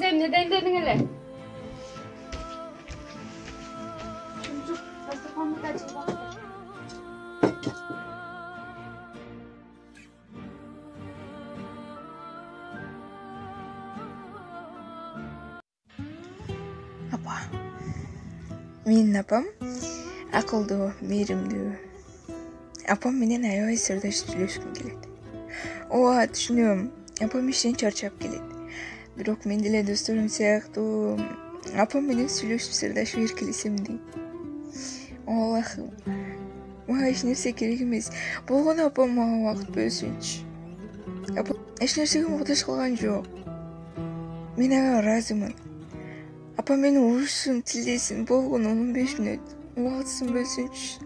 Sen neden dedin hele? Çocuk hastapanlık açıldı. Apa? Menin apam akıldı, meyrimli. Apam menen aябай sırdaş сүйлөшкүм келет. Ооба, түшүнөм. Апам иштен чарчап келет. Бирок мен деле досторум сыяктуу апам менен сүйлөшүп сырдашып эркелесем дейм. Аллахым, мага эч нерсе керек эмес. Болгону апам мага убакыт бөлсүнчү. Апам эч нерсеге муктаж кылган жок. Мен ага ыраазымын. Апам мени урушсун, тилдесин, болгону 15 мүнөт убактысын бөлсүнчү.